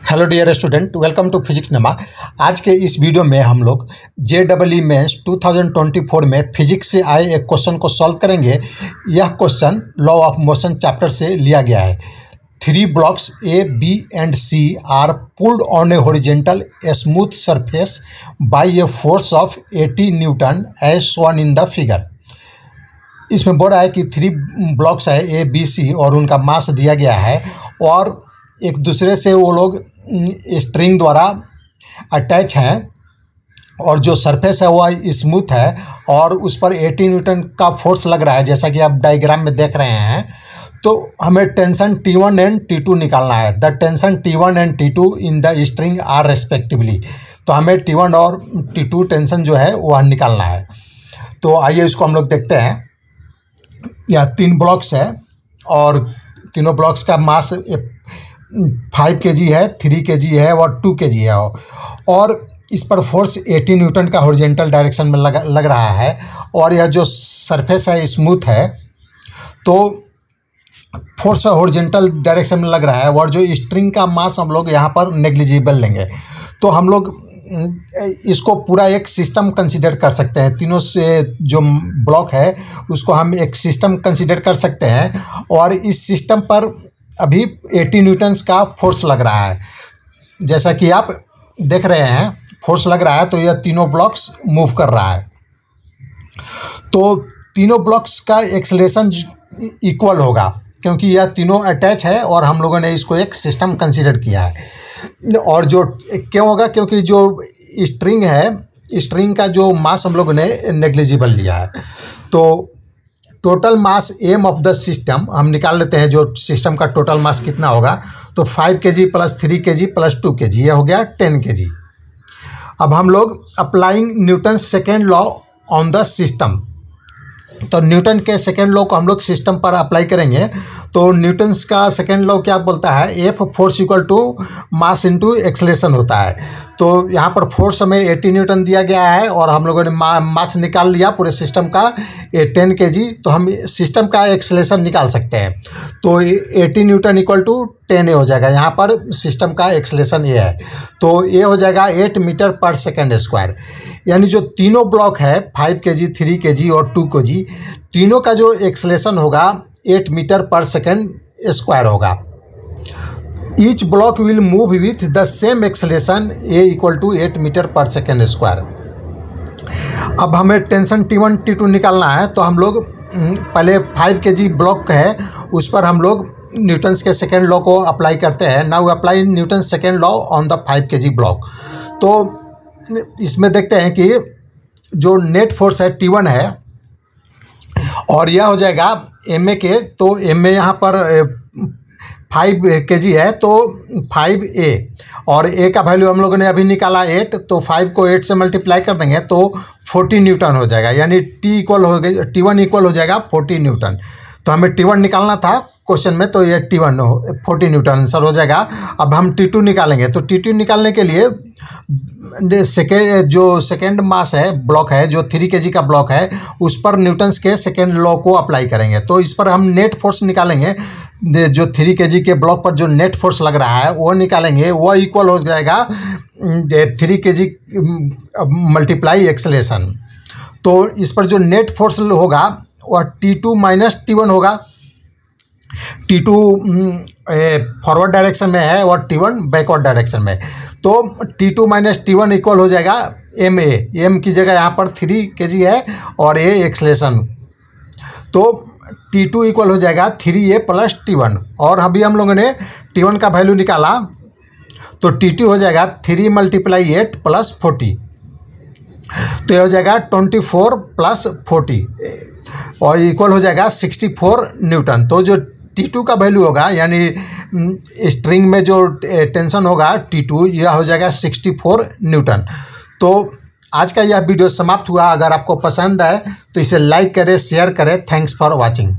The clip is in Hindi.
Hello dear student, welcome to physics नमा। आज के इस वीडियो में हम लोग JEE मेंस 2024 में फिजिक्स से आए एक क्वेश्चन को सॉल्व करेंगे। यह question law of motion chapter से लिया गया है। 3 blocks A, B and C are pulled on a horizontal smooth surface by a force of 80 newton as shown in the figure. इसमें बोल रहा है कि 3 ब्लॉक्स है A, B, C और उनका मास दिया गया है और एक दूसरे से वो लोग स्ट्रिंग द्वारा अटैच हैं और जो सरफेस है वो स्मूथ है और उस पर 80 न्यूटन का फोर्स लग रहा है, जैसा कि आप डायग्राम में देख रहे हैं। तो हमें टेंशन T1 एंड T2 निकालना है। The tension T1 and T2 in the string are respectively. तो हमें T1 और T2 टेंशन जो है वह निकालना है। तो आइए इसको हम लोग देखते हैं। यह 3 ब्लॉक्स है और तीनों ब्लॉक्स का मास 5 kg है, 3 kg है और 2 kg है और इस पर फोर्स 80 न्यूटन का हॉरिजॉन्टल डायरेक्शन में लग रहा है और यह जो सरफेस है स्मूथ है, तो फोर्स हॉरिजॉन्टल डायरेक्शन में लग रहा है और जो स्ट्रिंग का मास हम लोग यहाँ पर नेग्लिजिबल लेंगे। तो हम लोग इसको पूरा एक सिस्टम कंसीडर कर सकते हैं। तीनों से जो ब्लॉक है उसको हम एक सिस्टम कंसीडर कर सकते हैं और इस सिस्टम पर अभी 80 न्यूटन्स का फोर्स लग रहा है। जैसा कि आप देख रहे हैं फोर्स लग रहा है, तो यह तीनों ब्लॉक्स मूव कर रहा है। तो तीनों ब्लॉक्स का एक्सेलरेशन इक्वल होगा क्योंकि यह तीनों अटैच है और हम लोगों ने इसको एक सिस्टम कंसीडर किया है। और जो क्यों होगा, क्योंकि जो स्ट्रिंग है, स्ट्रिंग का जो मास हम लोगों ने नेग्लिजिबल लिया है। तो total mass M of the system हम निकाल लेते हैं। जो सिस्टम का टोटल मास कितना होगा, तो 5 kg plus 3 kg plus 2 kg, यह हो गया 10 kg। अब हम लोग applying Newton second law on the system, तो न्यूटन के सेकेंड लॉ को हम लोग सिस्टम पर अप्लाई करेंगे। तो न्यूटन्स का सेकेंड लॉ क्या बोलता है, F force equal to mass into acceleration होता है। तो यहाँ पर फोर्स हमें 80 न्यूटन दिया गया है और हम लोगों ने मास निकाल लिया पूरे सिस्टम का 10 kg। तो हम सिस्टम का एक्सेलरेशन निकाल सकते हैं। तो 80 न्यूटन इक्वल टू 10 हो जाएगा। यहाँ पर सिस्टम का एक्सेलरेशन ये है, तो ये हो जाएगा 8 मीटर पर सेकेंड स्क्वायर। यानी जो तीनों ब्लॉक है 5 kg, 3 kg और 2 kg, तीनों का जो एक्सेलरेशन होगा 8 मीटर पर सेकेंड स्क्वायर होगा। Each block will move with the same acceleration a equal to 8 meter per second square. अब हमें टेंशन T1 T2 निकालना है। तो हम लोग पहले 5 kg ब्लॉक है उस पर हम लोग न्यूटन्स के सेकेंड लॉ को अप्लाई करते हैं। Now apply Newton second law on the 5 kg block. तो इसमें देखते हैं कि जो नेट फोर्स है T1 है और यह हो जाएगा MA के। तो MA यहाँ पर 5 kg है, तो 5A और A का वैल्यू हम लोगों ने अभी निकाला 8, तो 5 को 8 से मल्टीप्लाई कर देंगे तो 40 न्यूटन हो जाएगा। यानी T1 इक्वल हो जाएगा 40 न्यूटन। तो हमें T1 निकालना था क्वेश्चन में, तो ये T1 40 न्यूटन आंसर हो जाएगा। अब हम T2 निकालेंगे। तो T2 निकालने के लिए जो सेकेंड मास है ब्लॉक है, जो 3 kg का ब्लॉक है, उस पर न्यूटन्स के सेकेंड लॉ को अप्लाई करेंगे। तो इस पर हम नेट फोर्स निकालेंगे। जो 3 kg के ब्लॉक पर जो नेट फोर्स लग रहा है वो निकालेंगे। वो इक्वल हो जाएगा 3 kg मल्टीप्लाई एक्सेलरेशन। तो इस पर जो नेट फोर्स होगा वह T2 माइनस T1 होगा। T2 फॉरवर्ड डायरेक्शन में है और T1 बैकवर्ड डायरेक्शन में। तो T2 माइनस T1 इक्वल हो जाएगा MA। M की जगह यहाँ पर 3 kg है और A एक्सेलरेशन। तो T2 इक्वल हो जाएगा 3A प्लस T1 और अभी हम लोगों ने T1 का वैल्यू निकाला, तो T2 हो जाएगा 3 मल्टीप्लाई 8 प्लस 40। तो ये हो जाएगा 24 प्लस 40 और इक्वल हो जाएगा 64 न्यूटन। तो जो T2 का वैल्यू होगा, यानी स्ट्रिंग में जो टेंशन होगा T2, यह हो जाएगा 64 न्यूटन। तो आज का यह वीडियो समाप्त हुआ। अगर आपको पसंद आए तो इसे लाइक करें, शेयर करें। Thanks for watching.